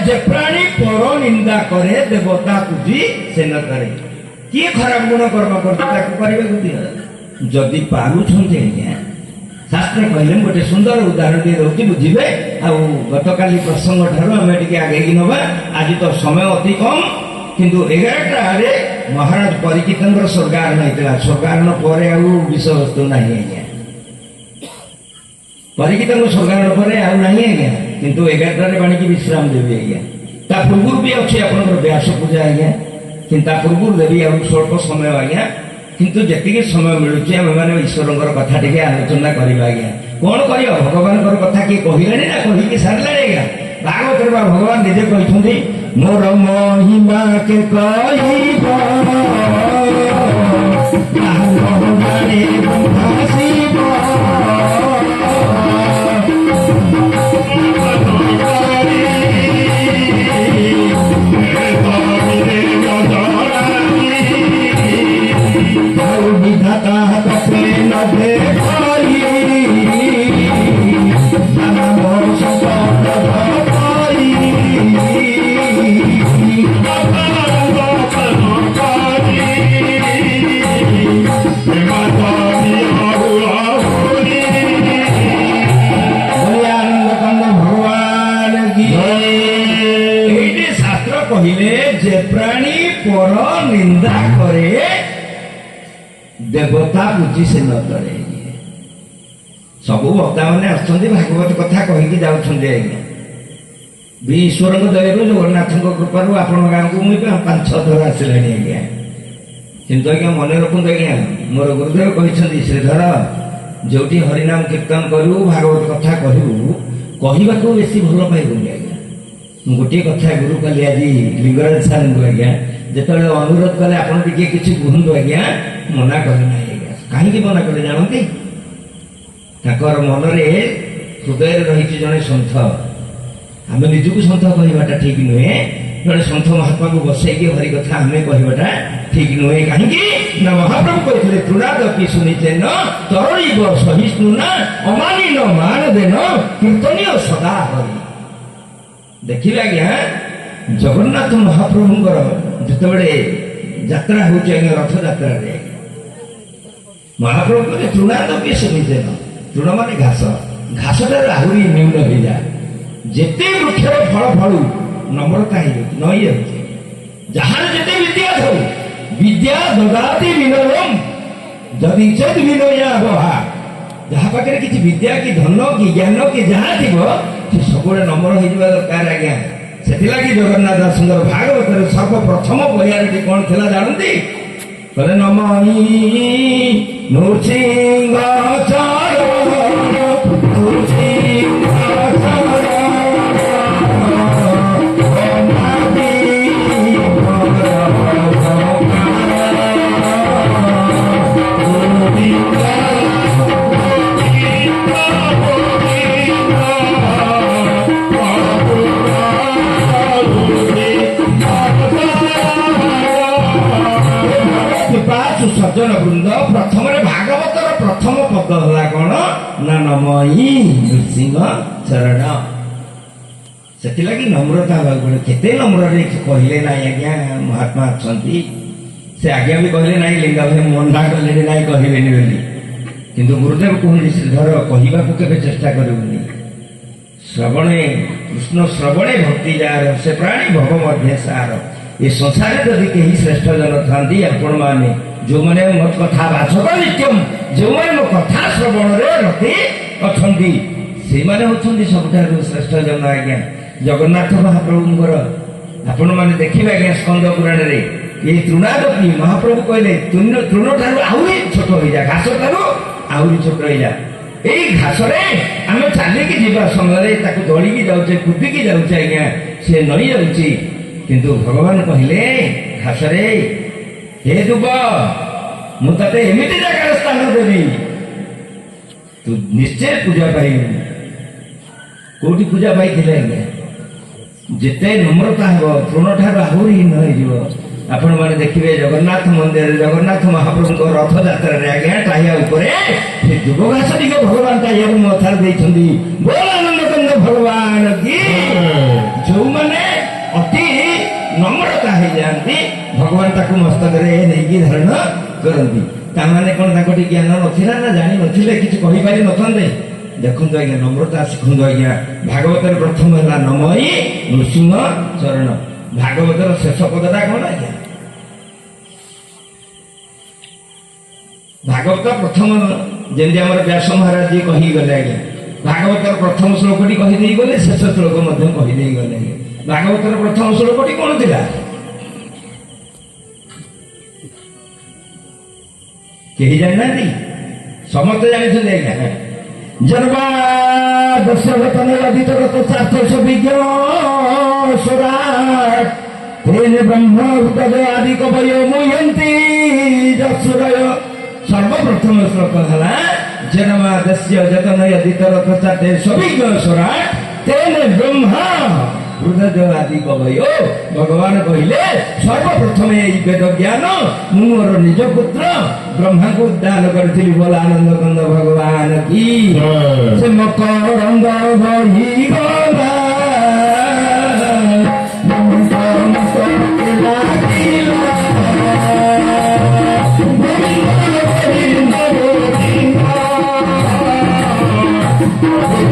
जे प्राणी पर निंदा करे देवता पूजी से न करे किए खराब गुण कर्म कर जदि पारुछंती आज्ञा शास्त्र कहले गोटे सुंदर उदाहरण टे रोची बुझे गतकाली प्रसंग ठार आम टे आगे नवा आज तो समय अति कम किंतु 11टा आड़े महाराज परीक्षित स्वर्गारोहण होता स्वर्गारोहण पर विषय वस्तु ना आज्ञा परीक्षित स्वर्गारोहण पर आज्ञा किंतु 11टारे बाणी विश्राम देवी आज्ञा ता पूर्व भी अच्छे आप व्यास पूजा आज्ञा किंतु पूर्व देवी आ स्वल्प समय आज्ञा किंतु जी समय मिलूँ आम मैंने ईश्वर कथा टे आलोचना करवा आज्ञा कौन कर भगवान कथा किए कहले ना कहीकि सारे आज्ञा भागवत भगवान निजे कहते मोर महिमा के जे प्राणी पर निंदा करे देवता पूजी से न करे सब वक्ता मैंने आसुँच भागवत कथा कहीकि जाऊँच आज्ञा ईश्वर दया जगन्नाथ कृपार आपण गाँव को मुझे 5-6 थर आसला आज्ञा किंतु आज्ञा मन रखु आज्ञा मोर गुरुदेव कहते श्रीधर जो हरिनाम कीर्तन करू भागवत कथा कहू कहवा बेसी भल पाइबुनि आज्ञा गोटे कथा गुरु कल आज लिंगराज सार को आज्ञा जो अनुरोध कले आप किसी कहतु आज्ञा मना कले ना आज्ञा कहीं मना कले जानते मन हृदय रही जड़े सन्थ आम निजक सन्थ कहवाटा ठीक नुहे जड़े सन्थ महात्मा को बसई हरि कथा आम कहवाटा ठीक नुहे कहीं महाप्रभु कहते तृणादपि सुनिते न तरणीब सहिष्णु न अमानी न मान देन कीर्तनीय सदा हरि देखिए आज्ञा जगन्नाथ महाप्रभुंर जिते यात्रा हो रथ यात्रा महाप्रभु कहते तृणादपि सुनिते न तृण मान घास घासटार आहरी न्यून हो जाए जिते वृक्षर फल फलू नम्रता नई जहाँ जिते विद्या थो विद्या ददाति विनयम जदि चेत विनया बहा जहाँ पाखे किसी विद्या कि धन कि ज्ञान कि जहाँ थी सब नम्र हो दरकार आज्ञा से जगन्नाथ दासंकर भागवत सर्वप्रथम परिहार कौन थी जानती कहले नमहि नृसिंह सज्जन वृंद प्रथम भागवतर प्रथम पद है कौन ना नमहि नृसिंह चरण से नम्रता केते नम्र कहले ना आज्ञा महात्मा अच्छा से आज्ञा भी कहले ना लिंगा भाई मंडा कले ना कहबेनि बोली किंतु गुरुदेव कहते श्रीधर कहवाक के चेष्टा करूनी श्रवणे कृष्ण श्रवणे भक्ति जार से प्राणी भव मध्य सार ये संसार जदि कहीं श्रेष्ठ जन था आपण मैंने जो मैंने मो कथा वाचक नित्यम जो मैंने मो कथा श्रवण रति अच्छा से मैंने होती सबुठ श्रेष्ठ जन आज्ञा जगन्नाथ महाप्रभुंर आपण मैंने देखिए आज्ञा स्कंद पुराण ये तृणादपि महाप्रभु कहले तृण ठार आहरी छोट हो जा घास ठार आहरी छोट हो जा यही घास आम चलिकी जावा समय दौड़ी जाऊे कूदिकी जाऊे आज्ञा सी नई जाऊँगी किंतु भगवान कहले घास हे दुब मुझे एमती जगह स्थान देवी तू निश्चय पूजा पाइबू कौटी पूजा पाई जिते नम्रता हो तृण ठार आहरी न आपण मैंने देखिए जगन्नाथ मंदिर जगन्नाथ महाप्रभु रथ यात्रा आज्ञा टाइया जुग घास टी भगवान टाइया मथार बोल आनंद कंद भगवान की जो मैंने ନମ୍ରତା ହେଇଯାଆନ୍ତି ଭଗବାନ ତାକୁ ମସ୍ତକରେ ନେଇକି ଧାରଣ କରନ୍ତି। ତାମାନେ କ'ଣ ତାଙ୍କଠି ଜ୍ଞାନ ନଥିଲା ନା ଜାଣି ନଥିଲେ କିଛି କହିପାରି ନଥାନ୍ତେ? ଦେଖନ୍ତୁ ଆଜ୍ଞା ନମ୍ରତା ଶିଖନ୍ତୁ ଆଜ୍ଞା। ଭାଗବତର ପ୍ରଥମ ହେଲା ନମଇ ନୃସିଂହ ଚରଣ। ଭାଗବତର ଶେଷ ପଦଟା କ'ଣ ଆଜ୍ଞା? ଭାଗବତ ପ୍ରଥମ ଯେମିତି ଆମର ବ୍ୟାସ ମହାରାଜ ଯିଏ କହିଗଲେ ଆଜ୍ଞା, ଭାଗବତର ପ୍ରଥମ ଶ୍ଲୋକଟି କହିଦେଇ ଗଲେ, ଶେଷ ଶ୍ଲୋକ ମଧ୍ୟ କହିଦେଇ ଗଲେ ଆଜ୍ଞା। ଭାଗବତର ପ୍ରଥମ ଶ୍ଲୋକଟି କ'ଣ ଥିଲା? କେହି ଜାଣିନାହାନ୍ତି? ସମସ୍ତେ ଜାଣିଛନ୍ତି ଆଜ୍ଞା। ଜନ୍ମା ଦଶରଥନ ଅଧିତରତ ଚାର୍ଥ ବିଜ୍ଞ ସ୍ୱରାଟ ତେନେ ବ୍ରହ୍ମ ହୃଦୟ ଆଦି କବୟ ମୁହନ୍ତି ଯଶୋଦୟ। ସର୍ବପ୍ରଥମ ଶ୍ଲୋକ ହେଲା ଜନ୍ମା ଦସ୍ୟ ଯତନୟ ଅଧିତରତ ଚାର୍ଥ ସବିଜ୍ଞ ସ୍ୱରାଟ ତେନେ ବ୍ରହ୍ମା ହୃଦୟ ଆଦି କବୟ। ଭଗବାନ କହିଲେ ସର୍ବପ୍ରଥମେ ଏଇ ବେଦ ଜ୍ଞାନ ମୁଁ ମୋର ନିଜ ପୁତ୍ର ବ୍ରହ୍ମାଙ୍କୁ ଦାନ କରିଥିଲି। ବୋଲ ଆନନ୍ଦ କନ୍ଦ ଭଗବାନ କି ସେ ମକରନ୍ଦ